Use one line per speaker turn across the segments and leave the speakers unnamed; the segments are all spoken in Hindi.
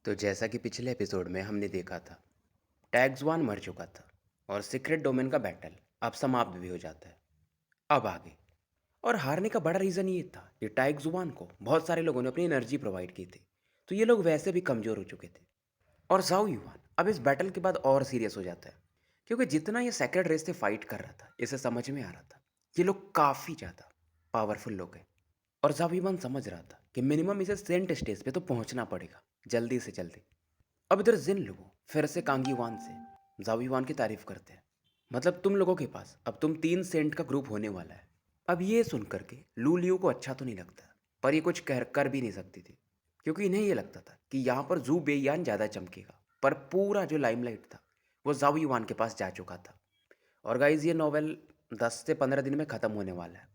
तो जैसा कि पिछले एपिसोड में हमने देखा था, टैग्स 1 मर चुका था और सीक्रेट डोमेन का बैटल अब समाप्त भी हो जाता है। अब आगे और हारने का बड़ा रीज़न ये था कि टैग्स 1 को बहुत सारे लोगों ने अपनी एनर्जी प्रोवाइड की थी, तो ये लोग वैसे भी कमज़ोर हो चुके थे। और जाओ युवान अब इस बैटल के बाद और सीरियस हो जाता है, क्योंकि जितना ये सेक्रेट रेस से फाइट कर रहा था, इसे समझ में आ रहा था ये लोग काफ़ी ज़्यादा पावरफुल लोग हैं। और जाओ युवान समझ रहा था कि मिनिमम इसे सेंट स्टेज पे तो पहुंचना पड़ेगा, जल्दी से जल्दी। अब इधर जिन लोगों फिर से कांगीवान से जावीवान की तारीफ करते हैं। मतलब तुम लोगों के पास अब तुम 3 सेंट का ग्रुप होने वाला है। अब ये सुन करके लू लियो को अच्छा तो नहीं लगता, पर ये कुछ कह कर भी नहीं सकती थी, क्योंकि इन्हें ये लगता था कि यहाँ पर जू बेयान ज़्यादा चमकेगा। पर पूरा जो लाइमलाइट था वो जावीवान के पास जा चुका था। और गाइज ये नॉवेल 10 से 15 दिन में ख़त्म होने वाला है।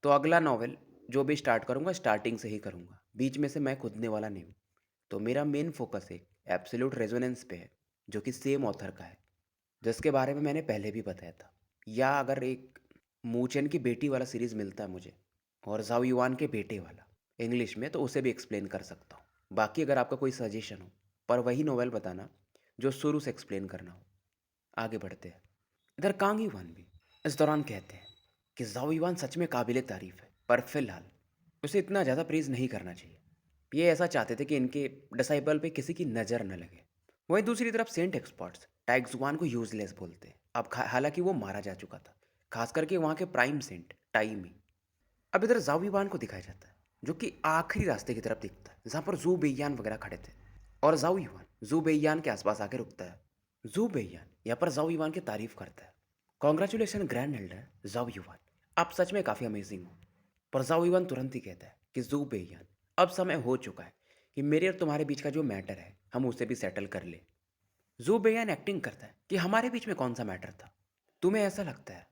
तो अगला नॉवेल जो भी स्टार्ट करूँगा स्टार्टिंग से ही करूँगा, बीच में से मैं खुदने वाला नहीं हूँ। तो मेरा मेन फोकस एक एब्सोल्यूट रेजोनेंस पे है, जो कि सेम ऑथर का है, जिसके बारे में मैंने पहले भी बताया था। या अगर एक मूचेन की बेटी वाला सीरीज़ मिलता है मुझे, और जाओ युआन के बेटे वाला इंग्लिश में, तो उसे भी एक्सप्लेन कर सकता हूँ। बाकी अगर आपका कोई सजेशन हो, पर वही नोवेल बताना जो शुरू से एक्सप्लेन करना हो। आगे बढ़ते हैं। इधर कांग युवान भी इस दौरान कहते हैं कि जाओ युआन सच में काबिल तारीफ है, पर फिलहाल उसे इतना ज़्यादा प्रेज़ नहीं करना चाहिए। ये ऐसा चाहते थे कि इनके डिसाइपल पे किसी की नज़र न लगे। वहीं दूसरी तरफ सेंट एक्सपर्ट्स टाइग्स 1 को यूजलेस बोलते हैं। अब हालांकि वो मारा जा चुका था, खास करके वहाँ के प्राइम सेंट टाइमी। अब इधर जावीवान को दिखाया जाता है, जो कि आखिरी रास्ते की तरफ दिखता है, जहाँ पर जू बेयान वगैरह खड़े थे। और जाओ युवान जू बेयान के आसपास आके रुकता है। जू बेयान यहाँ पर जाओ युवान की तारीफ करता है। कॉन्ग्रेचुलेशन ग्रैंड एल्डर जाओ युवान, आप सच में काफ़ी अमेजिंग हो। पर जाओ युवान तुरंत ही कहता है कि जू बेयान, अब समय हो चुका है कि मेरे और तुम्हारे बीच का जो मैटर है हम उसे भी सेटल कर ले। जू बेयान एक्टिंग करता है कि हमारे बीच में कौन सा मैटर था। तुम्हें ऐसा लगता है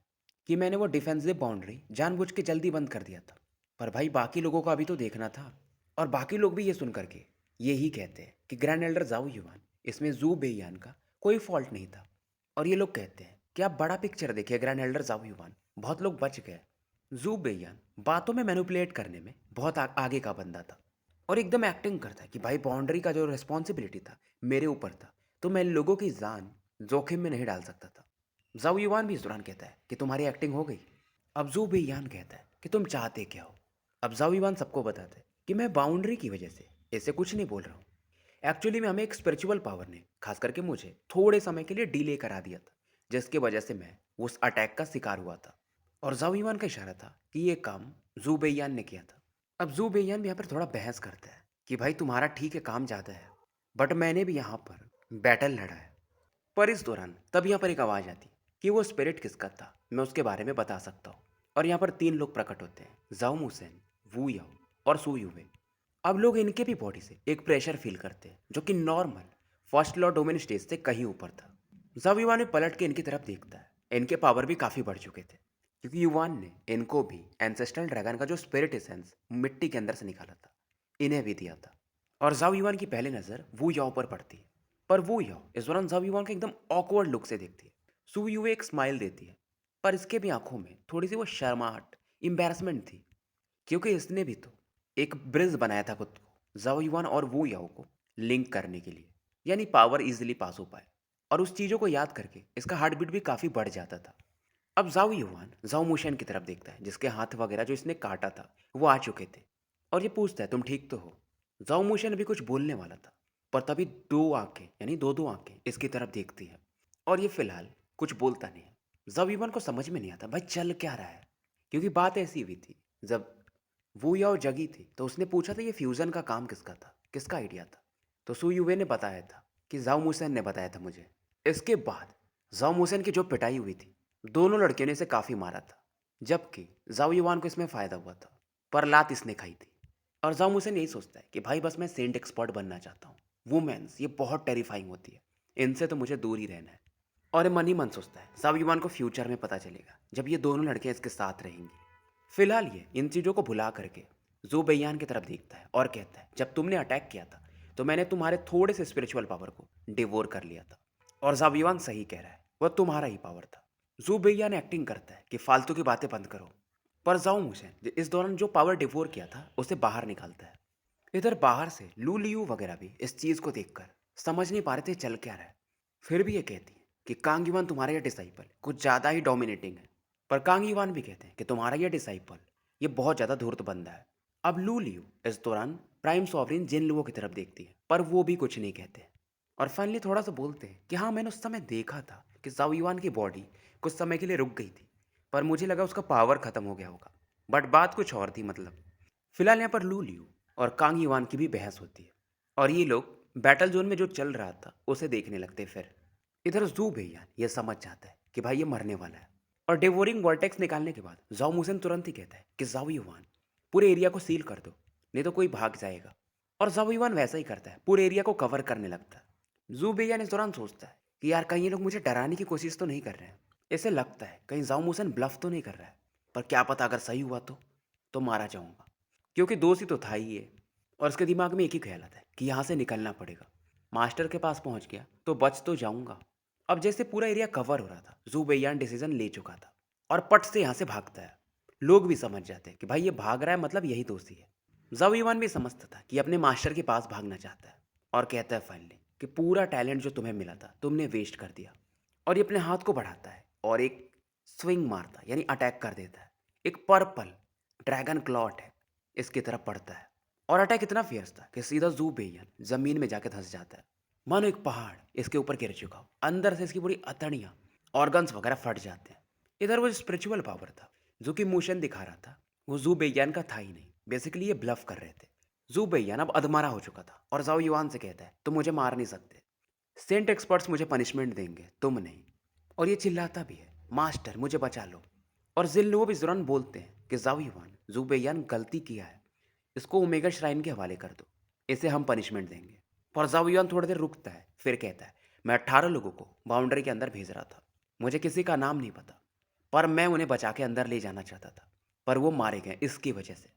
कि मैंने वो डिफेंसिव बाउंड्री जानबूझ के जल्दी बंद कर दिया था, पर भाई बाकी लोगों को अभी तो देखना था। और बाकी लोग भी ये सुन करके यही कहते हैं कि ग्रैंड एल्डर जाओ युवान, इसमें जू बेयान का कोई फॉल्ट नहीं था। और ये लोग कहते हैं कि आप बड़ा पिक्चर देखिए ग्रैंड एल्डर जाओ युवान, बहुत लोग बच गए। जू बेयान बातों में मैनिपुलेट करने में बहुत आगे का बंदा था, और एकदम एक्टिंग करता है कि भाई बाउंड्री का जो रिस्पॉन्सिबिलिटी था मेरे ऊपर था, तो मैं लोगों की जान जोखिम में नहीं डाल सकता था। जाओ युवान भी इस दौरान कहता है कि तुम्हारी एक्टिंग हो गई। अब जू बेयान कहता है कि तुम चाहते क्या हो। अब जाओ युवान सबको बताता है कि मैं बाउंड्री की वजह से ऐसे कुछ नहीं बोल रहा हूँ। एक्चुअली में हमें एक स्पिरिचुअल पावर ने खास करके मुझे थोड़े समय के लिए डिले करा दिया था, जिसकी वजह से मैं उस अटैक का शिकार हुआ था। और जाविमान का इशारा था कि ये काम जू बेयान ने किया था। अब जू बेयान भी यहाँ पर थोड़ा बहस करता है कि भाई तुम्हारा ठीक है काम ज़्यादा है, बट मैंने भी यहाँ पर बैटल लड़ा है। पर इस दौरान तब यहाँ पर एक आवाज़ आती कि वो स्पिरिट किसका था, मैं उसके बारे में बता सकता हूँ। और यहाँ पर 3 लोग प्रकट होते हैं, जाओ मुसेन, वू याओ और सू युवे। अब लोग इनके भी बॉडी से एक प्रेशर फील करते हैं, जो कि normal first law domain stage से कहीं ऊपर था। जब युवान ने पलट के इनकी तरफ देखता है, इनके पावर भी काफ़ी बढ़ चुके थे, क्योंकि युवान ने इनको भी एंसेस्ट्रल ड्रैगन का जो स्पिरिट एसेंस मिट्टी के अंदर से निकाला था, इन्हें भी दिया था। और जाओ युवान की पहली नज़र वू याओ पर पड़ती है, पर वू याओ इस दौरान जाओ युवान को एकदम ऑकवर्ड लुक से देखती है। सू युवे एक स्माइल देती है, पर इसके भी आंखों में थोड़ी सी वो शर्माहट, एम्बेरसमेंट थी, क्योंकि इसने भी तो एक ब्रिज बनाया था खुद को जाओ युवान और वू याओ को लिंक करने के लिए, यानी पावर इजीली पास हो पाए। और उस चीज़ों को याद करके इसका हार्ट बीट भी काफ़ी बढ़ जाता था। अब जाओ युवान जाओ मुशन की तरफ देखता है, जिसके हाथ वगैरह जो इसने काटा था वो आ चुके थे, और ये पूछता है तुम ठीक तो हो। जाओ मुशन भी कुछ बोलने वाला था, पर तभी दो आंखें, यानी दो दो आंखें इसकी तरफ देखती है, और ये फिलहाल कुछ बोलता नहीं है। जाओ युवान को समझ में नहीं आता भाई चल क्या रहा है, क्योंकि बात ऐसी हुई थी जब वो याओ जगी थी तो उसने पूछा था ये फ्यूज़न का काम किसका था, किसका आइडिया था। तो सू युवे ने बताया था कि जाओ मुसेन ने बताया था मुझे। इसके बाद जाओ मुसेन की जो पिटाई हुई थी, दोनों लड़कियों ने इसे काफ़ी मारा था, जबकि जाओ युवान को इसमें फ़ायदा हुआ था, पर लात इसने खाई थी। और जाओ मुसेन यही सोचता है कि भाई बस मैं सेंट एक्सपर्ट बनना चाहता हूँ। वुमेन्स ये बहुत टेरिफाइंग होती है, इनसे तो मुझे दूर ही रहना है। और ये मन ही मन सोचता है जाओ युवान को फ्यूचर में पता चलेगा जब ये दोनों लड़कियाँ इसके साथ रहेंगी। फिलहाल ये इन चीज़ों को भुला करके जू बेयान की तरफ देखता है और कहता है जब तुमने अटैक किया था तो मैंने तुम्हारे थोड़े से स्पिरिचुअल पावर को डिवोर कर लिया था, और जाविवान सही कह रहा है, वह तुम्हारा ही पावर था। जू बेयान एक्टिंग करता है कि फालतू की बातें बंद करो, पर जाओ मुझे इस दौरान जो पावर डिवोर किया था उसे बाहर निकालता है। इधर बाहर से लू लियू वगैरह भी इस चीज को देखकर समझ नहीं पा रहे थे चल क्या रहा है। फिर भी ये कहती है कि कांग युवान तुम्हारा ये डिसाइपल कुछ ज्यादा ही डोमिनेटिंग है। पर कांग युवान भी कहते हैं कि तुम्हारा ये डिसाइपल ये बहुत ज्यादा धूर्त बंदा है। अब लू लियू इस दौरान प्राइम सॉवरिन जिन लोगों की तरफ देखती है पर वो भी कुछ नहीं कहते। और फाइनली थोड़ा सा बोलते हैं कि हाँ मैंने उस समय देखा था कि जाओ युआन की बॉडी कुछ समय के लिए रुक गई थी, पर मुझे लगा उसका पावर खत्म हो गया होगा। बट बात कुछ और थी मतलब। फिलहाल यहाँ पर लू लियू और कांग युआन की भी बहस होती है और ये लोग बैटल जोन में जो चल रहा था उसे देखने लगते फिर। इधर जू भैया ये समझ जाता है कि भाई ये मरने वाला है और डिवोरिंग वॉर्टेक्स निकालने के बाद जाओ मुसन तुरंत ही कहता है कि जाओ युवान पूरे एरिया को सील कर दो, नहीं तो कोई भाग जाएगा। और जाओ युवान वैसा ही करता है, पूरे एरिया को कवर करने लगता है। जू भैया इस दौरान सोचता है कि यार कहीं ये लोग मुझे डराने की कोशिश तो नहीं कर रहे हैं। इसे लगता है कहीं जाओ मुसन ब्लफ तो नहीं कर रहा है, पर क्या पता अगर सही हुआ तो मारा जाऊंगा, क्योंकि दोस्त ही तो था ही ये। और उसके दिमाग में एक ही ख्याल आता है कि यहाँ से निकलना पड़ेगा। मास्टर के पास पहुँच गया तो बच तो जाऊंगा। अब जैसे पूरा एरिया कवर हो रहा था जू बेयान डिसीजन ले चुका था और पट से यहाँ से भागता है। लोग भी समझ जाते हैं कि भाई ये भाग रहा है मतलब यही दोस्ती है। जाओ ईवान भी समझता था कि अपने मास्टर के पास भागना चाहता है और कहता है फाइनली कि पूरा टैलेंट जो तुम्हें मिला था तुमने वेस्ट कर दिया। और ये अपने हाथ को बढ़ाता है और एक स्विंग मारता है यानी अटैक कर देता है। एक पर्पल ड्रैगन क्लॉट है इसकी तरफ पड़ता है और अटैक इतना फियर्स था कि सीधा जू बेयन जमीन में जाके धंस जाता है। मानो एक पहाड़ इसके ऊपर गिर चुका हो, अंदर से इसकी पूरी अतड़ियाँ ऑर्गन्स वगैरह फट जाते हैं। इधर वो स्पिरिचुअल पावर था जो कि मोशन दिखा रहा था वो जू बेयान का था ही नहीं, बेसिकली ये ब्लफ कर रहे थे। जू बेयान अब अधमरा हो चुका था और जाओ युआन से कहता है तुम मुझे मार नहीं सकते, सेंट एक्सपर्ट्स मुझे पनिशमेंट देंगे तुम नहीं। और ये चिल्लाता भी है मास्टर मुझे बचा लो। और जिल्लुओ भी ज़ुरन बोलते हैं कि जाओ युआन ज़ुबेयान गलती किया है, इसको ओमेगा श्राइन के हवाले कर दो, इसे हम पनिशमेंट देंगे। पर जाओ युआन थोड़ी देर रुकता है फिर कहता है मैं 18 लोगों को बाउंड्री के अंदर भेज रहा था, मुझे किसी का नाम नहीं पता, पर मैं उन्हें बचा के अंदर ले जाना चाहता था, पर वो मारे गए इसकी वजह से।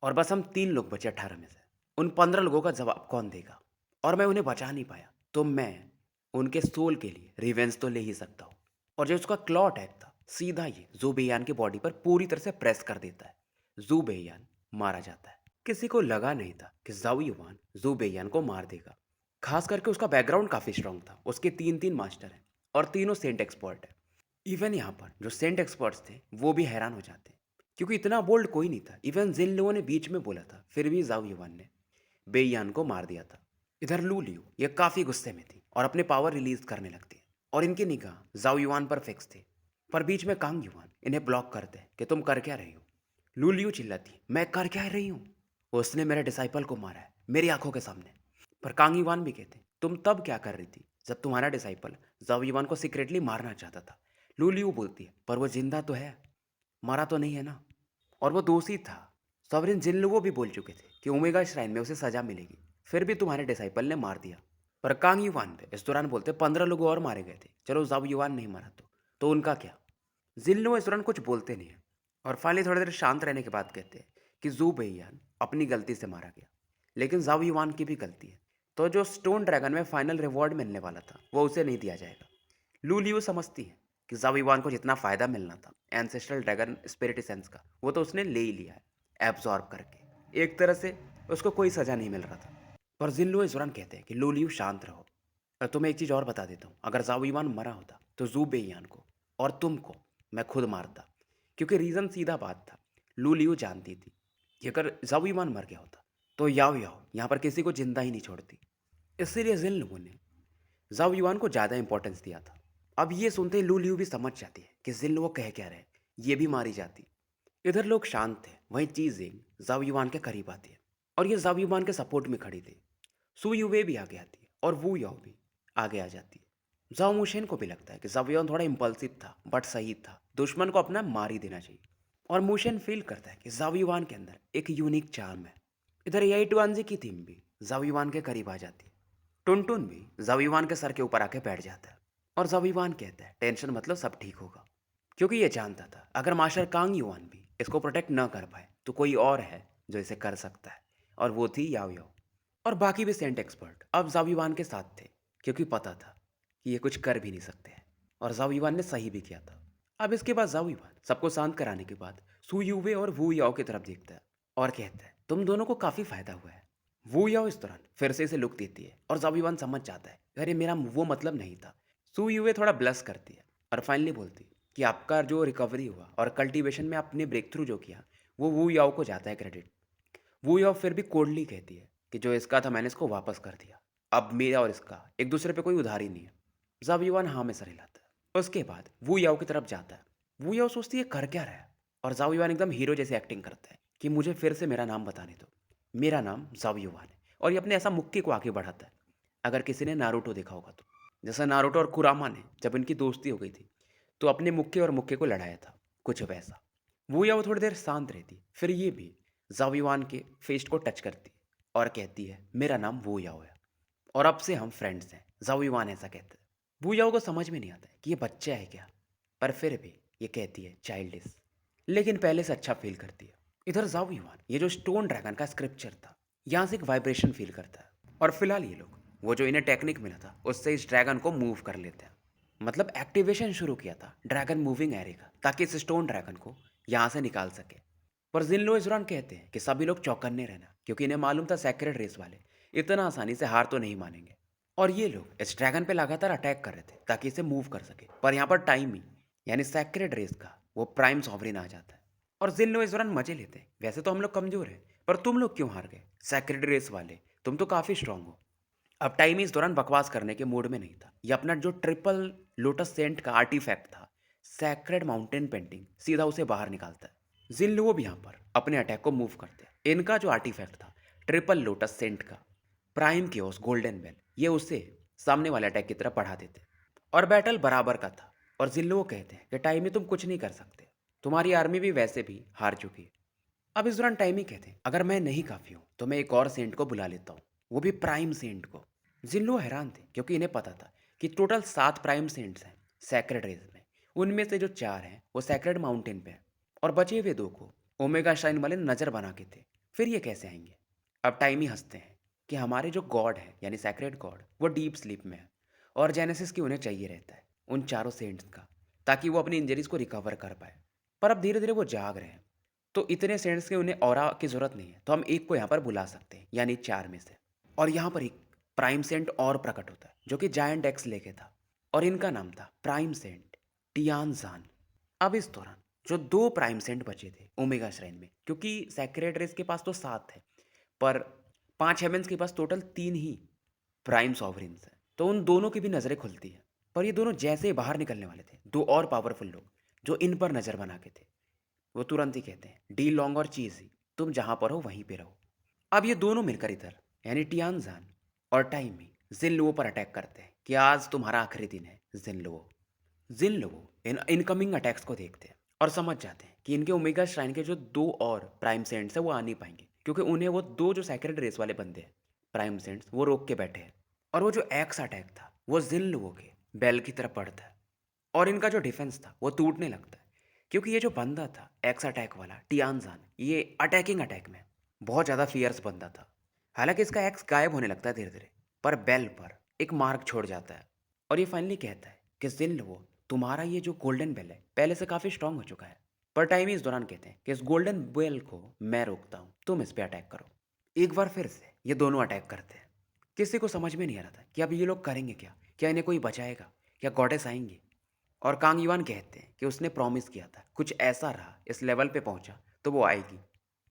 और बस हम 3 लोग बचे 18 में से, उन 15 लोगों का जवाब कौन देगा। और मैं उन्हें बचा नहीं पाया तो मैं उनके सोल के लिए रिवेंज तो ले ही सकता हूँ। और जो उसका क्लॉ अटैक था सीधा ये ज़ुबेयान की बॉडी पर पूरी तरह से प्रेस कर देता है। ज़ुबेयान मारा जाता है। किसी को लगा नहीं था कि जाओ युवान ज़ुबेयान को मार देगा, खास करके उसका बैकग्राउंड काफ़ी स्ट्रांग था, उसके 3 मास्टर हैं और तीनों सेंट एक्सपर्ट हैं। इवन यहाँ पर जो सेंट एक्सपर्ट्स थे वो भी हैरान हो जाते हैं, क्योंकि इतना बोल्ड कोई नहीं था। इवन जिन लोगों ने बीच में बोला था फिर भी जाओ युवान ने बेईयान को मार दिया था। इधर लू लियू ये काफ़ी गुस्से में थी और अपने पावर रिलीज करने लगती है और इनकी निगाह जाओ युआन पर फिक्स थी। पर बीच में कांग युआन इन्हें ब्लॉक करते हैं कि तुम कर क्या रही हो। लू लियू चिल्लाती मैं कर क्या रही हूँ, उसने मेरे डिसाइपल को मारा है मेरी आंखों के सामने। पर कांग युआन भी कहते तुम तब क्या कर रही थी जब तुम्हारा डिसाइपल जाओ युआन को सीक्रेटली मारना चाहता था। लू लियू बोलती है पर वो जिंदा तो है, मारा तो नहीं है ना। और वो दोषी था। सॉवरेन जिन लोगों भी बोल चुके थे कि ओमेगा श्राइन में उसे सजा मिलेगी, फिर भी तुम्हारे डिसाइपल ने मार दिया। पर कांग युवान पे इस दौरान बोलते 15 लोग और मारे गए थे, चलो जाओ युवान नहीं मारा तो उनका क्या। जिन लोग इस दौरान कुछ बोलते नहीं है और फाइनली थोड़ी देर शांत रहने के बाद कहते हैं कि जू बेयान अपनी गलती से मारा गया, लेकिन जाओ युवान की भी गलती है, तो जो स्टोन ड्रैगन में फाइनल रिवॉर्ड मिलने वाला था वो उसे नहीं दिया जाएगा। लू लियू समझती है कि जाओ युवान को जितना फ़ायदा मिलना था एंसेस्ट्रल ड्रैगन स्पिरिट एसेंस का वो तो उसने ले ही लिया है एब्जॉर्ब करके। एक तरह से उसको कोई सज़ा नहीं मिल रहा था। पर जिल्लुओ इज़रान कहते हैं कि लू लियू शांत रहो। और तुम्हें एक चीज़ और बता देता हूँ, अगर जाओ युवान मरा होता तो जू बेईयान को और तुमको मैं खुद मारता, क्योंकि रीज़न सीधा बात था। लू लियू जानती थी कि अगर जाओ युवान मर गया होता तो याओ याओ यहाँ पर किसी को जिंदा ही नहीं छोड़ती। इसीलिए जिन लोगों ने जाओ युआन को ज़्यादा इंपॉर्टेंस दिया था। अब ये सुनते ही लू लियू भी समझ जाती है कि जिन वो कह क्या रहे, ये भी मारी जाती। इधर लोग शांत थे, वहीं चीजिंग जाओ युआन के करीब आती है और ये जाओ युआन के सपोर्ट में खड़ी थी। सु युवे भी आगे आती है और वू याओ भी आगे आ जाती है। जाओ मुशेन को भी लगता है कि जाओ युआन थोड़ा इम्पल्सिव था बट सही था, दुश्मन को अपना मार ही देना चाहिए। और मुशेन फील करता है कि जाओ युआन के अंदर एक यूनिक चार्म है। इधर यही टुआनजी की थीम भी जाओ युआन के करीब आ जाती है। टुनटुन भी जवीवान के सर के ऊपर आके बैठ जाता है और जवीवान कहता है टेंशन मतलब सब ठीक होगा, क्योंकि ये जानता था अगर मास्टर कांग युआन भी इसको प्रोटेक्ट न कर पाए तो कोई और है जो इसे कर सकता है, और वो थी याओ याओ। और बाकी भी सेंट एक्सपर्ट अब जावीवान के साथ थे, क्योंकि पता था कि ये कुछ कर भी नहीं सकते हैं और जावीवान ने सही भी किया था। अब इसके बाद जावीवान सबको शांत कराने के बाद सु युवे और वू याओ की तरफ देखता है और कहता है तुम दोनों को काफ़ी फायदा हुआ है, वो याओ इस दौरान फिर से इसे लुक देती है और ज़ाओ समझ जाता है, अरे मेरा वो मतलब नहीं था। सू यूए थोड़ा ब्लश करती है और फाइनली बोलती है कि आपका जो रिकवरी हुआ और कल्टीवेशन में आपने ब्रेक थ्रू जो किया, वो वू याओ को जाता है क्रेडिट। वो याओ फिर भी कोल्डली कहती है कि जो इसका था मैंने इसको वापस कर दिया। अब मेरा और इसका एक दूसरे पे कोई उधारी नहीं है। ज़ाविवान हाँ में सर हिलाता है। उसके बाद वू याओ की तरफ जाता है। वू याओ सोचती है कर क्या रहा है, और ज़ाविवान एकदम हीरो जैसे एक्टिंग करता है कि मुझे फिर से मेरा नाम बताने दो, मेरा नाम ज़ाविवान है। और ये अपने ऐसा मुक्के को आगे बढ़ाता है। अगर किसी ने नारुतो देखा होगा तो, जैसा नारुतो और कुरामा ने जब इनकी दोस्ती हो गई थी तो अपने मुक्के और मुक्के को लड़ाया था, कुछ वैसा। वो या वो थोड़ी देर शांत रहती, फिर ये भी ज़ाविवान के फेस को टच करती और कहती है मेरा नाम वो याओ है और अब से हम फ्रेंड्स हैं। ज़ाविवान ऐसा कहता है। वो याओ को समझ में नहीं आता है कि ये बच्चा है क्या, पर फिर भी ये कहती है चाइल्डिश, लेकिन पहले से अच्छा फील करती है। इधर ज़ाविवान ये जो स्टोन ड्रैगन का स्क्रिप्चर था, यहाँ से एक वाइब्रेशन फील करता है और फिलहाल ये लोग वो जो इन्हें टेक्निक मिला था उससे इस ड्रैगन को मूव कर लेते हैं। मतलब एक्टिवेशन शुरू किया था ड्रैगन मूविंग एरे का, ताकि इस स्टोन ड्रैगन को यहाँ से निकाल सके। पर जिनलो इस दौरान कहते हैं कि सभी लोग चौकन्ने रहना, क्योंकि इन्हें मालूम था सैक्रेड रेस वाले इतना आसानी से हार तो नहीं मानेंगे। और ये लोग इस ड्रैगन पे लगातार अटैक कर रहे थे ताकि इसे मूव कर सके, पर यहाँ पर टाइम ही यानी सैक्रेड रेस का वो प्राइम सॉवरिन आ जाता है। और जिन लोग इस दौरान मजे लेते हैं, वैसे तो हम लोग कमजोर हैं, पर तुम लोग क्यों हार गए सैक्रेड रेस वाले, तुम तो काफ़ी स्ट्रांग हो। अब टाइम इस दौरान बकवास करने के मूड में नहीं था। ये अपना जो ट्रिपल लोटस सेंट का आर्टिफैक्ट था, सैक्रेड माउंटेन पेंटिंग, सीधा उसे बाहर निकालता है। जिन भी यहाँ पर अपने अटैक को मूव करते हैं। इनका जो आर्टिफैक्ट था ट्रिपल लोटस सेंट का प्राइम केओस गोल्डन बेल, ये उसे सामने वाले अटैक की तरफ बढ़ा देते हैं और बैटल बराबर का था। और जिल्लू कहते हैं कि टाइम ही तुम कुछ नहीं कर सकते, तुम्हारी आर्मी भी वैसे भी हार चुकी है। अब इस दौरान टाइमी कहते हैं अगर मैं नहीं काफ़ी हूँ तो मैं एक और सेंट को बुला लेता हूँ, वो भी प्राइम सेंट को। जिन हैरान थे क्योंकि इन्हें पता था कि टोटल 7 प्राइम सेंट्स हैं सैक्रेड रेस में। उनमें से जो 4 हैं वो सैक्रेड माउंटेन पे हैं और बचे हुए 2 को ओमेगा शाइन वाले नज़र बना के थे, फिर ये कैसे आएंगे। अब टाइमी हंसते हैं कि हमारे जो गॉड है यानी सैक्रेड गॉड वो डीप स्लीप में है और जेनेसिस की उन्हें चाहिए रहता है उन चारों सेंट्स का, ताकि वो अपनी इंजरीज को रिकवर कर पाए। पर अब धीरे धीरे वो जाग रहे हैं, तो इतने सेंट्स के उन्हें ऑरा की ज़रूरत नहीं है, तो हम एक को यहाँ पर बुला सकते हैं यानी 4 में से। और यहाँ पर एक प्राइम सेंट और प्रकट होता है जो कि जायंट एक्स लेके था और इनका नाम था प्राइम सेंट टियानजान। अब इस दौरान जो 2 प्राइम सेंट बचे थे ओमेगा श्राइन में, क्योंकि सैक्रेड रेस के पास तो 7 थे, पर 5 हेवेंस के पास टोटल 3 ही प्राइम सॉवरिन्स हैं, तो उन दोनों की भी नज़रें खुलती हैं। पर ये दोनों जैसे ही बाहर निकलने वाले थे, 2 और पावरफुल लोग जो इन पर नज़र बना के थे, वो तुरंत ही कहते हैं डी लॉन्ग और चीज ही, तुम जहां पर हो वहीं पे रहो। अब ये दोनों मिलकर इधर यानी टियानजान और टाइमी जिन पर अटैक करते हैं कि आज तुम्हारा आखिरी दिन है। जिन इन इनकमिंग अटैक्स को देखते हैं और समझ जाते हैं कि इनके ओमेगा श्राइन के जो 2 और प्राइम सेंट्स हैं वो आ नहीं पाएंगे, क्योंकि उन्हें वो 2 जो सैक्रेड रेस वाले बंदे हैं प्राइम सेंट्स वो रोक के बैठे हैं। और वो जो एक्स अटैक था वो जिन के बेल की तरफ पड़ता है और इनका जो डिफेंस था वो टूटने लगता है, क्योंकि ये जो बंदा था एक्स अटैक वाला टियानजान, ये अटैकिंग अटैक में बहुत ज़्यादा फियर्स बंदा था। हालांकि इसका एक्स गायब होने लगता है धीरे धीरे, पर बेल पर एक मार्क छोड़ जाता है और ये फाइनली कहता है कि जिन तुम्हारा ये जो गोल्डन बेल है पहले से काफ़ी स्ट्रांग हो चुका है। पर टाइम इस दौरान कहते हैं कि इस गोल्डन बेल को मैं रोकता हूँ, तुम इस पर अटैक करो। एक बार फिर से ये दोनों अटैक करते हैं। किसी को समझ में नहीं आ रहा था कि अब ये लोग करेंगे क्या, क्या इन्हें कोई बचाएगा, क्या गॉडेस आएंगी। और कांग युआन कहते हैं कि उसने प्रॉमिस किया था कुछ ऐसा रहा इस लेवल पे पहुंचा तो वो आएगी।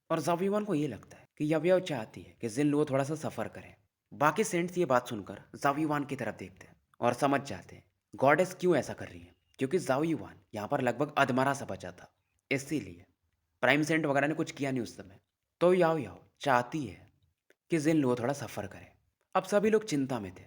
और जाविवान को ये लगता है कि यावियाओ चाहती है कि जिन लोग थोड़ा सा सफ़र करें। बाकी सेंट्स ये बात सुनकर जाविवान की तरफ देखते हैं और समझ जाते हैं गॉडेस क्यों ऐसा कर रही है, क्योंकि जाविवान यहाँ पर लगभग अधमरा सा बचा था, इसीलिए प्राइम सेंट वगैरह ने कुछ किया नहीं उस समय। तो याओ याओ चाहती है कि जिन लोग थोड़ा सफ़र करें। अब सभी लोग चिंता में थे।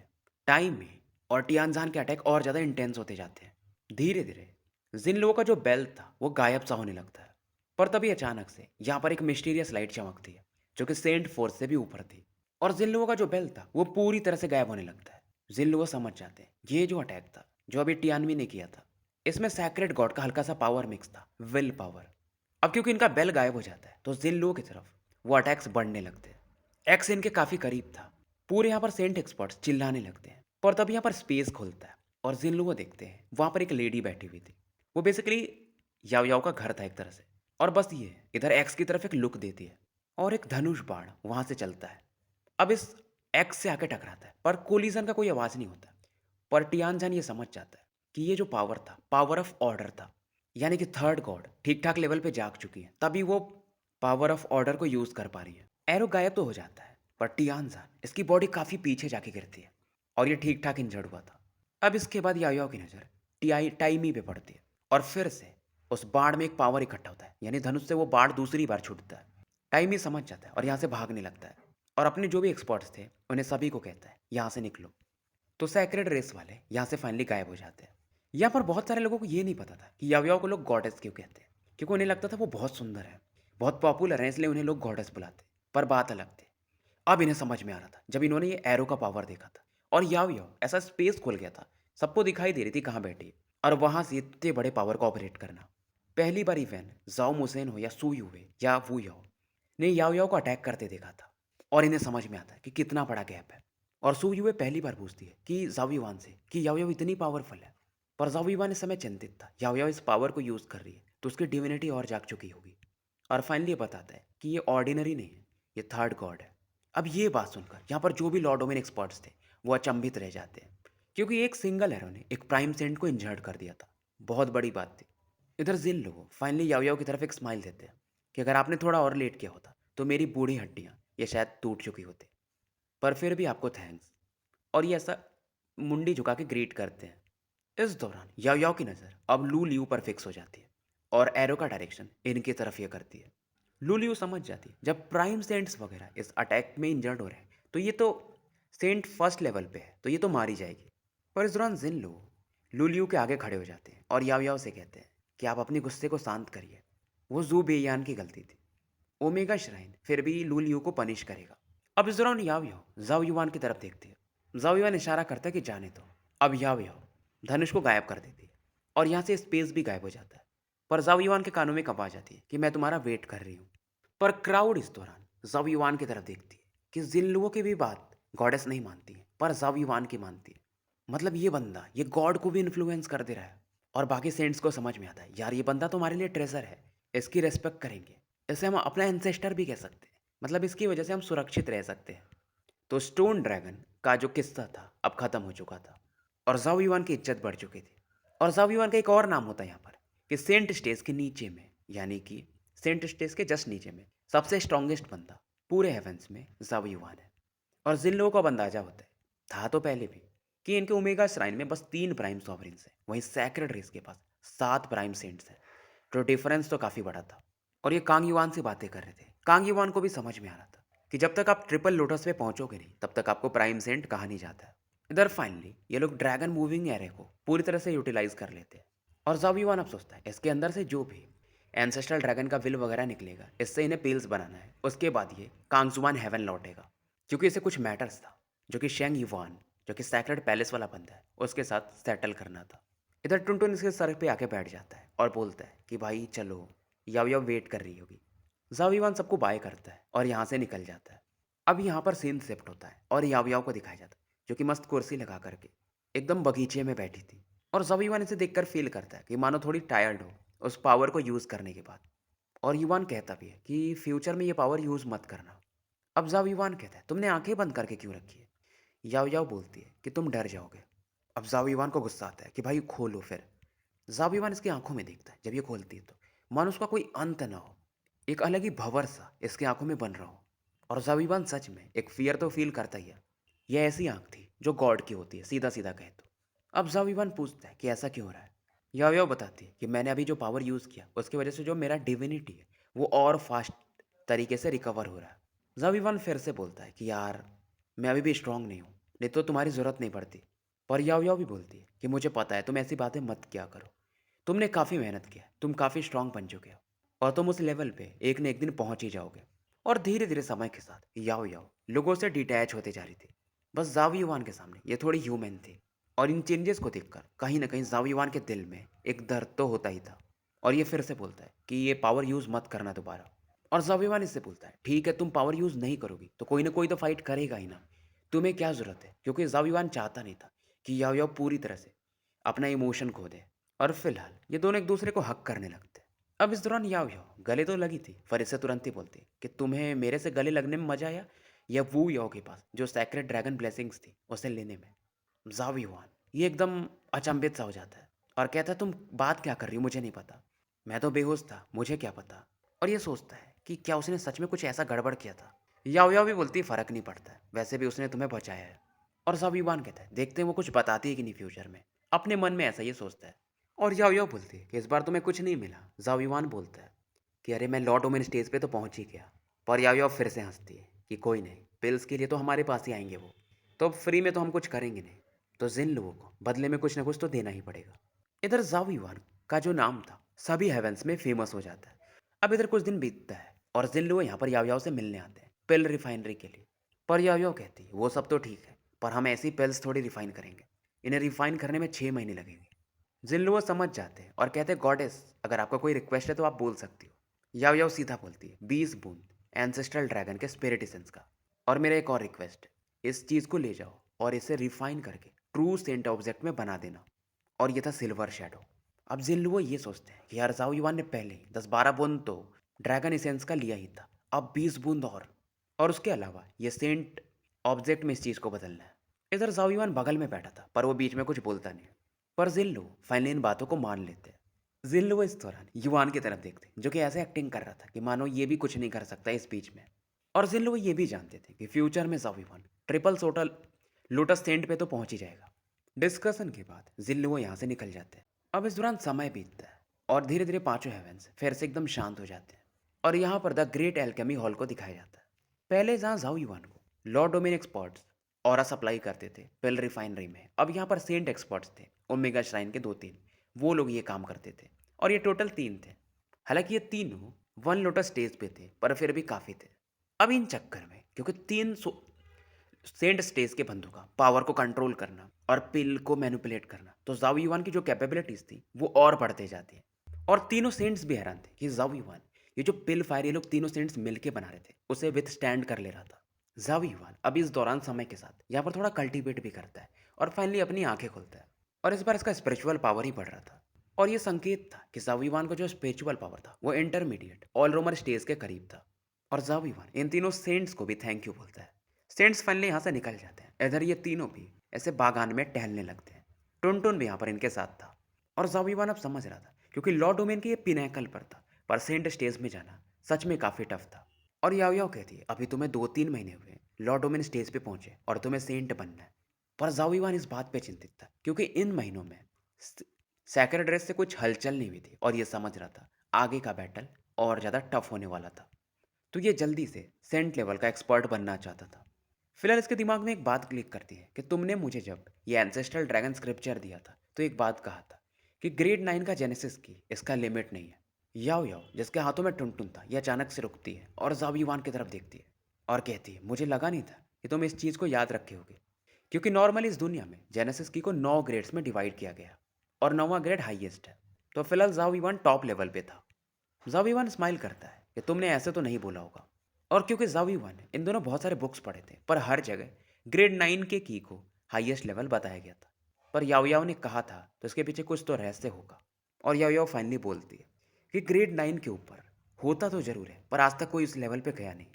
टाइम में और टियानजान के अटैक और ज़्यादा इंटेंस होते जाते हैं। धीरे धीरे जिन लोगों का जो बेल था वो गायब सा होने लगता है। पर तभी अचानक से यहाँ पर एक मिस्टीरियस लाइट चमकती है जो कि सेंट फोर्स से भी ऊपर थी, और जिन लोगों का जो बेल था वो पूरी तरह से गायब होने लगता है। जिन लोग समझ जाते हैं ये जो अटैक था जो अभी टियानवी ने किया था, इसमें सैक्रेड गॉड का हल्का सा पावर मिक्स था, विल पावर। अब क्योंकि इनका बेल गायब हो जाता है तो जिन लोगों की तरफ वो अटैक्स बढ़ने लगते हैं। एक्स इनके काफ़ी करीब था। पूरे यहाँ पर सेंट एक्सपर्ट्स चिल्लाने लगते हैं, पर तब यहाँ पर स्पेस खुलता है और जिन लोगों देखते हैं वहाँ पर एक लेडी बैठी हुई थी। वो बेसिकली याओ याओ का घर था एक तरह से, और बस ये इधर एक्स की तरफ एक लुक देती है और एक धनुष बाण वहाँ से चलता है अब इस एक्स से आके टकराता है, पर कोलिजन का कोई आवाज़ नहीं होता। पर टियानजान ये समझ जाता है कि ये जो पावर था, पावर ऑफ ऑर्डर था, यानी कि थर्ड गॉड ठीक-ठाक लेवल पे जाग चुकी है, तभी वो पावर ऑफ ऑर्डर को यूज़ कर पा रही है। एरो गायब तो हो जाता है, पर टियानजान इसकी बॉडी काफ़ी पीछे जाके गिरती है और ये ठीक-ठाक इंजर्ड हुआ था। अब इसके बाद याओ की नज़र टाइमी पे पड़ती है और फिर से उस बाढ़ में एक पावर इकट्ठा होता है, यानी धनुष से वो बाढ़ दूसरी बार छूटता है। टाइमी समझ जाता है और यहाँ से भागने लगता है और अपने जो भी एक्सपर्ट्स थे, उन्हें सभी को कहता है, यहाँ से निकलो। तो सैक्रेड रेस वाले यहाँ से फाइनली गायब हो जाते हैं। यहाँ पर बहुत सारे लोगों को ये नहीं पता था कि याओ को लोग गॉडेस क्यों कहते हैं, क्योंकि उन्हें लगता था वो बहुत सुंदर है, बहुत पॉपुलर है, इसलिए उन्हें लोग गॉडेस बुलाते। पर बात अलग थी। अब इन्हें समझ में आ रहा था जब इन्होंने ये एरो का पावर देखा था और याओ याओ ऐसा स्पेस खुल गया था, सबको दिखाई दे रही थी कहाँ बैठी है और वहां से इतने बड़े पावर को ऑपरेट करना। पहली बार इवेंट जाओ मुसेन हो या सू युवे या वू याओ ने याओ याओ को अटैक करते देखा था और इन्हें समझ में आता है कि कितना बड़ा गैप है। और सू युवे पहली बार पूछती है कि जाओ युवान से कि याओ याओ इतनी पावरफुल है। पर जाओ युवान इस समय चिंतित था, याओ याओ इस पावर को यूज कर रही है तो उसकी डिविनिटी और जाग चुकी होगी। और फाइनली ये बताता है कि ये ऑर्डिनरी नहीं है, ये थर्ड गॉड है। अब ये बात सुनकर यहाँ पर जो भी लॉर्ड डोमेन एक्सपर्ट्स थे वो अचंभित रह जाते हैं, क्योंकि एक सिंगल एरो ने एक प्राइम सेंट को इंजर्ड कर दिया था। बहुत बड़ी बात थी। इधर जिन लोगों फाइनली याओ याओ की तरफ एक स्माइल देते हैं कि अगर आपने थोड़ा और लेट किया होता तो मेरी बूढ़ी हड्डियाँ ये शायद टूट चुकी होती, पर फिर भी आपको थैंक्स। और ये ऐसा मुंडी झुका के ग्रीट करते हैं। इस दौरान याओ याओ की नज़र अब लू लियू पर फिक्स हो जाती है और एरो का डायरेक्शन इनकी तरफ ये करती है। लू लियू समझ जाती है जब प्राइम सेंट्स वगैरह इस अटैक में इंजर्ड हो रहे हैं तो ये तो सेंट फर्स्ट लेवल पे है, तो ये तो मारी जाएगी। पर इस दौरान जिन लोग लू लियू के आगे खड़े हो जाते हैं और याओ याओ से कहते हैं कि आप अपने गुस्से को शांत करिए, वो जू बेयान की गलती थी। ओमेगा श्राइन फिर भी लू लियू को पनिश करेगा। अब इस दौरान याओ याओ जाओ युवान की तरफ देखती है। जाओ युवान इशारा करता है कि जाने दो। अब याओ याओ धनुष को गायब कर देती है और यहाँ से स्पेस भी गायब हो जाता है। पर जाओ युवान के कानों में एक आवाज आती है कि मैं तुम्हारा वेट कर रही हूँ। पर क्राउड इस दौरान जाओ युवान की तरफ देखती है कि जिन लोगों की भी बात गॉडेस नहीं मानती है पर जाओ युवान की मानती है। मतलब ये बंदा ये गॉड को भी इन्फ्लुएंस कर दे रहा है। और बाकी सेंट्स को समझ में आता है यार ये बंदा तो हमारे लिए ट्रेजर है, इसकी रेस्पेक्ट करेंगे, इसे हम अपना एंसेस्टर भी कह सकते हैं, मतलब इसकी वजह से हम सुरक्षित रह सकते हैं। तो स्टोन ड्रैगन का जो किस्सा था अब खत्म हो चुका था और जाओ युवान की इज्जत बढ़ चुकी थी। और जाओ युवान का एक और नाम होता है यहाँ पर कि सेंट स्टेज के नीचे में, यानी कि सेंट स्टेज के जस्ट नीचे में सबसे स्ट्रॉन्गेस्ट बंदा पूरे हेवेंस में जाओ युवान है। और जिन लोगों को अब अंदाजा होता है, था तो पहले भी, कि इनके ओमेगा श्राइन में बस 3 प्राइम सॉवरेन्स हैं, वहीं सैक्रेड रेस के पास 7 प्राइम सेंट्स हैं। तो डिफरेंस तो काफ़ी बड़ा था। और ये कांग युवान से बातें कर रहे थे। कांग युवान को भी समझ में आ रहा था कि जब तक आप ट्रिपल लोटस पे पहुंचोगे नहीं तब तक आपको प्राइम सेंट कहा नहीं जाता है। इधर फाइनली ये लोग ड्रैगन मूविंग एरे को पूरी तरह से यूटिलाइज कर लेते हैं। और जाओ युवान अब सोचता है इसके अंदर से जो भी एंसेस्ट्रल ड्रैगन का विल वगैरह निकलेगा, इससे इन्हें पिल्स बनाना है, उसके बाद ये कांगजुआन हेवन लौटेगा। क्योंकि इसे कुछ मैटर्स था जो कि शेंग युवान, जो कि सैक्रेड पैलेस वाला बंदा है, उसके साथ सेटल करना था। इधर टुनटुन इसके सर पे आके बैठ जाता है और बोलता है कि भाई चलो, याओ याओ वेट कर रही होगी। जाओ युवान सबको बाय करता है और यहाँ से निकल जाता है। अब यहाँ पर सीन शिफ्ट होता है और याओ याओ को दिखाया जाता है जो कि मस्त कुर्सी लगा करके एकदम बगीचे में बैठी थी। और जाओ युवान इसे देखकर फील करता है कि मानो थोड़ी टायर्ड हो उस पावर को यूज़ करने के बाद। और युवान कहता भी है कि फ्यूचर में ये पावर यूज़ मत करना। अब जाओ युवान कहता है तुमने आंखें बंद करके क्यों रखी है। याओ याओ बोलती है कि तुम डर जाओगे। अब जाओ युवान को गुस्सा आता है कि भाई खोलो फिर। जाओ युवान इसकी आंखों में देखता है, जब ये खोलती है तो मानो उसका कोई अंत ना हो, एक अलग ही भंवर सा इसकी आंखों में बन रहा हो। और जाओ युवान सच में एक फियर तो फील करता ही है। यह ऐसी आंख थी जो गॉड की होती है, सीधा सीधा कहे तो। अब जाओ युवान पूछता है कि ऐसा क्यों हो रहा है। याओ याओ बताती है कि मैंने अभी जो पावर यूज़ किया उसकी वजह से जो मेरा डिविनिटी है वो और फास्ट तरीके से रिकवर हो रहा है। जाओ युवान फिर से बोलता है कि यार मैं अभी भी स्ट्रांग नहीं हूँ, नहीं तो तुम्हारी ज़रूरत नहीं पड़ती। पर याओ याओ भी बोलती है कि मुझे पता है तुम ऐसी बातें मत किया करो, तुमने काफ़ी मेहनत किया है, तुम काफ़ी स्ट्रांग बन चुके हो और तुम उस लेवल पे एक न एक दिन पहुंच ही जाओगे। और धीरे धीरे समय के साथ याओ याओ लोगों से डिटैच होते जा रही थी। बस जाओ युवान के सामने ये थोड़ी ह्यूमन थी। और इन चेंजेस को देखकर कहीं ना कहीं जाओ युवान के दिल में एक दर्द तो होता ही था। और ये फिर से बोलता है कि ये पावर यूज़ मत करना दोबारा। और जाओ युवान इससे बोलता है ठीक है तुम पावर यूज़ नहीं करोगी तो कोई ना कोई तो फाइट करेगा ही ना, तुम्हें क्या ज़रूरत है। क्योंकि जाओ युवान चाहता नहीं था कि याओ याओ पूरी तरह से अपना इमोशन खो दे। और फिलहाल ये दोनों एक दूसरे को हक करने लगते। अब इस दौरान याओ याओ गले तो लगी थी पर इससे तुरंत ही बोलती कि तुम्हें मेरे से गले लगने में मजा आया या वू याओ के पास जो सैक्रेड ड्रैगन ब्लेसिंग्स थी उसे लेने में। ज़ाओ युआन ये एकदम अचंभित सा हो जाता है और कहता है, तुम बात क्या कर रही हो, मुझे नहीं पता। मैं तो बेहोश था, मुझे क्या पता। और ये सोचता है कि क्या उसने सच में कुछ ऐसा गड़बड़ किया था। याओ याओ भी बोलती है, फर्क नहीं पड़ता है, वैसे भी उसने तुम्हें बचाया है। और ज़ाओ युआन कहता है, देखते हैं वो कुछ बताती है कि नहीं फ्यूचर में। अपने मन में ऐसा ये सोचता है। और याओ याओ बोलती है कि इस बार तुम्हें कुछ नहीं मिला। ज़ाओ युआन बोलता है कि अरे मैं लॉ डोमेन स्टेज पे तो पहुंच ही गया। पर याओ याओ फिर से हंसती है कि कोई नहीं, पिल्स के लिए तो हमारे पास ही आएंगे वो, तो अब फ्री में तो हम कुछ करेंगे नहीं, तो जिन लोगों को बदले में कुछ ना कुछ तो देना ही पड़ेगा। इधर ज़ाओ युआन का जो नाम था सभी हेवेंस में फेमस हो जाता है। अब इधर कुछ दिन बीतता है और जिन लोग यहाँ पर याओ याओ से मिलने आते हैं पिल रिफाइनरी के लिए। पर याओ याओ कहती है वो सब तो ठीक है, पर हम ऐसी पिल्स थोड़ी रिफाइन करेंगे, इन्हें रिफाइन करने में 6 महीने लगेंगे। जिन लोग समझ जाते हैं और कहते हैं, गॉडेस अगर आपका कोई रिक्वेस्ट है तो आप बोल सकती हो। याओ याओ सीधा बोलती है, 20 बूंद एंसेस्ट्रल ड्रैगन के स्पिरिट एसेंस का। और मेरा एक और रिक्वेस्ट है, इस चीज़ को ले जाओ और इसे रिफाइन करके ट्रू सेंट ऑब्जेक्ट में बना देना। और ये था सिल्वर शैडो। अब जिन लोग ये सोचते हैं कि यार ज़ाओ युआन ने पहले ही 10-12 बूंद तो ड्रैगन एसेंस का लिया ही था, अब 20 बूंद और उसके अलावा ये सेंट ऑब्जेक्ट में इस चीज़ को बदलना है। इधर ज़ाओ युआन बगल में बैठा था पर वो बीच में कुछ बोलता नहीं। पर जिल्लू फाइनली इन बातों को मान लेते हैं। जिल्लू इस दौरान युआन की तरफ देखते जो कि ऐसे एक्टिंग कर रहा था कि मानो ये भी कुछ नहीं कर सकता इस बीच में। और जिल्लू ये भी जानते थे कि फ्यूचर में ज़ाओ युआन ट्रिपल सोटल लोटस सेंट पे तो पहुंच ही जाएगा। डिस्कशन के बाद जिल्लू यहाँ से निकल जाते हैं। अब इस दौरान समय बीतता है और धीरे धीरे पांचों हेवेंस फिर से एकदम शांत हो जाते हैं और यहाँ पर द ग्रेट एल्केमी हॉल को दिखाया जाता है। पहले जहाँ ज़ाओ युआन को Lord domain experts aura supply करते थे पिल रिफाइनरी में, अब यहाँ पर सेंट एक्सपर्ट्स थे ओमेगा श्राइन के 2-3, वो लोग ये काम करते थे। और ये टोटल 3 थे। हालांकि ये तीनों वन लोटस स्टेज पे थे पर फिर भी काफ़ी थे। अब इन चक्कर में क्योंकि सेंट स्टेज के बंदों का पावर को कंट्रोल करना और पिल को मैनिपुलेट करना, तो ज़ाओ युआन की जो कैपेबिलिटीज थी वो और बढ़ते जाती है। और तीनों सेंट्स भी हैरान थे कि ज़ाओ युआन ये जो पिल फायर ये लोग तीनों सेंट्स मिलके बना रहे थे उसे विथ स्टैंड कर ले रहा था। ज़ाओ युआन अब इस दौरान समय के साथ यहाँ पर थोड़ा कल्टीवेट भी करता है और फाइनली अपनी आंखें खोलता है। और इस बार इसका स्पिरिचुअल पावर ही बढ़ रहा था। और ये संकेत था कि ज़ाओ युआन का जो स्पिरिचुअल पावर था वो इंटरमीडिएट ऑल रोमर स्टेज के करीब था। और ज़ाओ युआन इन तीनों सेंट्स को भी थैंक यू बोलता है। सेंट्स फाइनली यहाँ से निकल जाते हैं। इधर ये तीनों भी ऐसे बागान में टहलने लगते हैं। टुनटुन भी यहाँ पर इनके साथ था। और ज़ाओ युआन अब समझ रहा था क्योंकि लॉ डोमेन के ये पिनैकल पर था, पर सेंट स्टेज में जाना सच में काफ़ी टफ था। और याओ याओ कहती है, अभी तुम्हें 2-3 महीने हुए लॉ डोमेन स्टेज पे पहुंचे और तुम्हें सेंट बनना है। पर ज़ाओ युआन इस बात पे चिंतित था क्योंकि इन महीनों में सैक्रेड रेस से कुछ हलचल नहीं हुई थी और ये समझ रहा था आगे का बैटल और ज़्यादा टफ होने वाला था। तो ये जल्दी से सेंट लेवल का एक्सपर्ट बनना चाहता था। फिलहाल इसके दिमाग में एक बात क्लिक करती है कि तुमने मुझे जब ये एंसेस्ट्रल ड्रैगन स्क्रिप्चर दिया था तो एक बात कहा था कि ग्रेड 9 का जेनेसिस की इसका लिमिट नहीं है। याओ याओ जिसके हाथों में टुनटुन था ये अचानक से रुकती है और ज़ाओ युआन की तरफ देखती है और कहती है, मुझे लगा नहीं था कि तुम इस चीज़ को याद रखे होगे, क्योंकि नॉर्मली इस दुनिया में जेनेसिस की को 9 ग्रेड्स में डिवाइड किया गया और 9वां ग्रेड हाईएस्ट है। तो फिलहाल ज़ाओ युआन टॉप लेवल पे था। ज़ाओ युआन स्माइल करता है कि तुमने ऐसे तो नहीं बोला होगा। और क्योंकि ज़ाओ युआन ने इन दोनों बहुत सारे बुक्स पढ़े थे पर हर जगह ग्रेड 9 के की को हाईएस्ट लेवल बताया गया था। पर याओ याओ ने कहा था तो इसके पीछे कुछ तो रहस्य होगा। और याओ याओ फाइनली बोलती है कि ग्रेड 9 के ऊपर होता तो जरूर है पर आज तक कोई उस लेवल पे गया नहीं।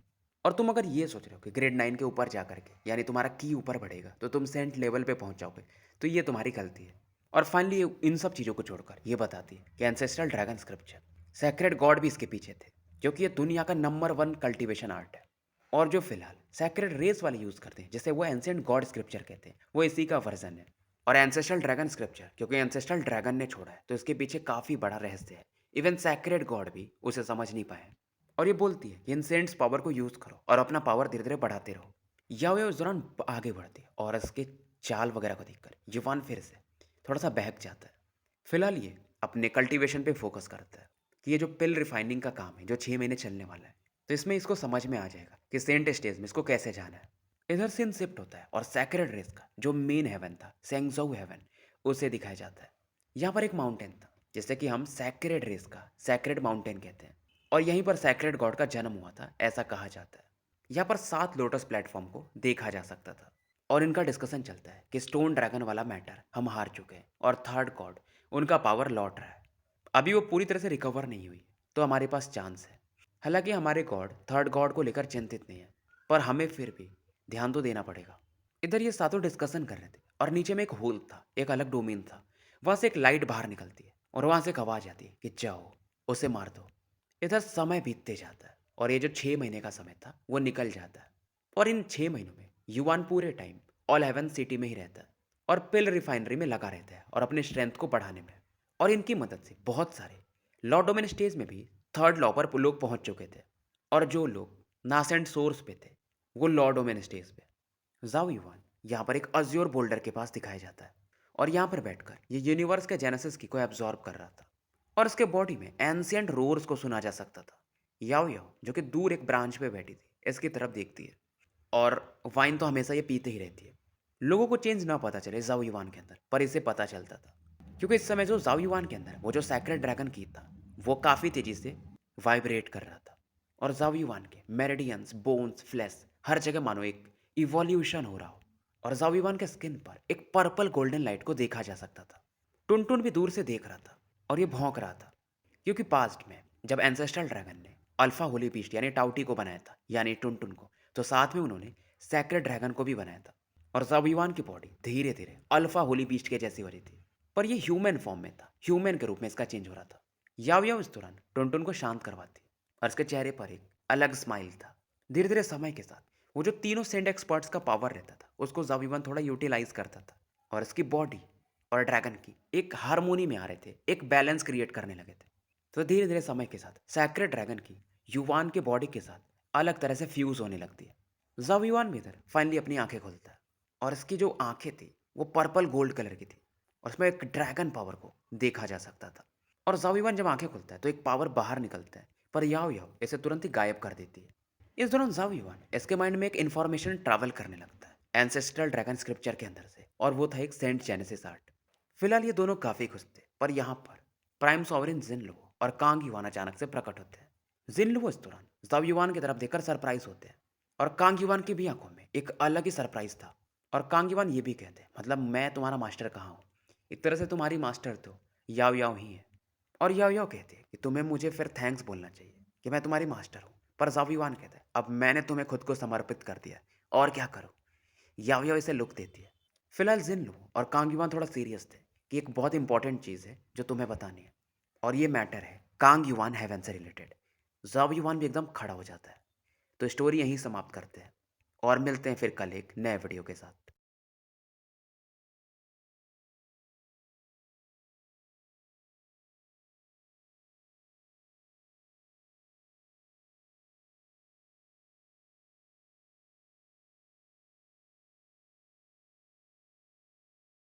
और तुम अगर ये सोच रहे हो कि ग्रेड 9 के ऊपर जा करके यानी तुम्हारा की ऊपर बढ़ेगा तो तुम सेंट लेवल पे पहुंच जाओगे, तो ये तुम्हारी गलती है। और फाइनली इन सब चीज़ों को छोड़कर ये बताती है कि ancestral dragon scripture sacred God भी इसके पीछे थे, क्योंकि ये दुनिया का नंबर 1 कल्टीवेशन आर्ट है। और जो फिलहाल सैक्रेड रेस वाले यूज़ करते हैं जिसे वो एंसेंट गॉड स्क्रिप्चर कहते हैं वो इसी का वर्जन है। और एंसेस्ट्रल ड्रैगन स्क्रिप्चर क्योंकि एंसेस्ट्रल ड्रैगन ने छोड़ा है तो इसके पीछे काफ़ी बड़ा रहस्य है। इवन सैक्रेड गॉड भी उसे समझ नहीं पाए। और ये बोलती है कि इन सेंट्स पावर को यूज़ करो और अपना पावर धीरे धीरे बढ़ाते रहो। यावे उस दौरान आगे बढ़ती है और इसके चाल वगैरह को देखकर युवान फिर से थोड़ा सा बहक जाता है। फिलहाल ये अपने कल्टीवेशन पे फोकस करता है कि ये जो पिल रिफाइनिंग का काम है जो 6 महीने चलने वाला है तो इसमें इसको समझ में आ जाएगा कि सेंट स्टेज में इसको कैसे जाना है। इधर सीन शिफ्ट होता है और सैक्रेड रेस का जो मेन हेवन था सेंगजोउ हेवन उसे दिखाया जाता है। यहाँ पर एक माउंटेन था जिसे कि हम सैक्रेड रेस का सैक्रेड माउंटेन कहते हैं और यहीं पर सैक्रेड गॉड का जन्म हुआ था ऐसा कहा जाता है। यहाँ पर 7 लोटस प्लेटफॉर्म को देखा जा सकता था और इनका डिस्कशन चलता है कि स्टोन ड्रैगन वाला मैटर हम हार चुके हैं और थर्ड गॉड उनका पावर लौट रहा है। अभी वो पूरी तरह से रिकवर नहीं हुई तो हमारे पास चांस है। हालांकि हमारे गॉड थर्ड गॉड को लेकर चिंतित नहीं है, पर हमें फिर भी ध्यान तो देना पड़ेगा। इधर ये सातों डिस्कशन कर रहे थे और नीचे में एक होल था, एक अलग डोमेन था। वहाँ से एक लाइट बाहर निकलती है और वहाँ से एक आवाज़ आती है कि जाओ, उसे मार दो। इधर समय बीतते जाता है और ये जो 6 महीने का समय था, वो निकल जाता है। और इन 6 महीनों में युवान पूरे टाइम ऑल हेवन सिटी में ही रहता है और पिल रिफाइनरी में लगा रहता है और अपने स्ट्रेंथ को बढ़ाने में। और इनकी मदद से बहुत सारे लॉ डोमेन स्टेज में भी थर्ड लॉ पर लोग पहुंच चुके थे। और जो लोग नासेंट सोर्स पे थे, वो लॉ डोमेन स्टेज पे। जाओ युवान यहाँ पर एक अज्योर बोल्डर के पास दिखाया जाता है और यहाँ पर बैठकर ये यूनिवर्स के जेनेसिस की को एब्जॉर्ब कर रहा था। और इसके बॉडी में एंशियंट रोर्स को सुना जा सकता था। याओ याओ जो कि दूर एक ब्रांच पे बैठी थी, इसकी तरफ देखती है और वाइन तो हमेशा ये पीते ही रहती है। लोगों को चेंज ना पता चले जाओ युवान के अंदर, पर इसे पता चलता था क्योंकि इस समय जो जाओ युवान के अंदर वो जो सैक्रेड ड्रैगन की था, वो काफ़ी तेजी से वाइब्रेट कर रहा था। और जाओ युवान के मेरिडियंस, बोन्स, फ्लैश हर जगह मानो एक इवोल्यूशन हो रहा हो। और जाओ युवान के स्किन पर एक पर्पल गोल्डन लाइट को देखा जा सकता था। टुनटुन भी दूर से देख रहा था और ये भौंक रहा था क्योंकि पास्ट में जब एंसेस्ट्रल ड्रैगन ने अल्फा होली बीस्ट यानी टाउटी को बनाया था, यानी टुनटुन को, तो साथ में उन्होंने सैक्रेड ड्रैगन को भी बनाया था। और ज़ाविवान की बॉडी धीरे धीरे अल्फा होली बीस्ट के जैसी हो रही थी, पर ये ह्यूमन फॉर्म में था, ह्यूमन के रूप में इसका चेंज हो रहा था। याव याव इस दौरान टुनटुन को शांत करवाती और इसके चेहरे पर एक अलग स्माइल था। धीरे धीरे समय के साथ वो जो तीनों सेंड एक्सपर्ट्स का पावर रहता था, उसको ज़ाविवान थोड़ा यूटिलाइज करता था और इसकी बॉडी और ड्रैगन की एक हारमोनी में आ रहे थे, एक बैलेंस क्रिएट करने लगे थे। तो धीरे धीरे समय के साथ सैक्रेड ड्रैगन की युवान के बॉडी के साथ अलग तरह से फ्यूज होने लगती है। जब युवान भी इधर फाइनली अपनी आंखें खोलता है और इसकी जो आंखें थी वो पर्पल गोल्ड कलर की थी और उसमें एक ड्रैगन पावर को देखा जा सकता था। और जाविवान जब आंखें खोलता है तो एक पावर बाहर निकलता है, पर याव याव इसे तुरंत ही गायब कर देती है। इस दौरान जाविवान इसके माइंड में एक इन्फॉर्मेशन ट्रैवल करने लगता है एंसेस्ट्रल ड्रैगन स्क्रिप्चर के अंदर से, और वो था एक सेंट जेनेसिस आर्ट। फिलहाल ये दोनों काफी खुश थे, पर यहाँ पर प्राइम सॉवरेन जिनलो और कांग युवान अचानक से प्रकट होते हैं। जिनलो इस दौरान जाव युवान की तरफ देखकर सरप्राइज होते हैं और कांग युवान की भी आंखों में एक अलग ही सरप्राइज था। और कांग युवान ये भी कहते हैं, मतलब मैं तुम्हारा मास्टर कहाँ हूँ, एक तरह से तुम्हारी मास्टर तो याव याव ही है। और याव याव कहते हैं कि तुम्हें मुझे फिर थैंक्स बोलना चाहिए कि मैं तुम्हारी मास्टर हूँ। पर जाव युवान कहते हैं अब मैंने तुम्हें खुद को समर्पित कर दिया, और क्या करूँ। याव याव इसे लुक देती है। फिलहाल जिनलो और कांग युवान थोड़ा सीरियस थे कि एक बहुत इंपॉर्टेंट चीज़ है जो तुम्हें बतानी है, और ये मैटर है कांग युवान हेवन से रिलेटेड। जाव युवान भी एकदम खड़ा हो जाता है। तो स्टोरी यहीं समाप्त करते हैं और मिलते हैं फिर कल एक नए वीडियो के साथ।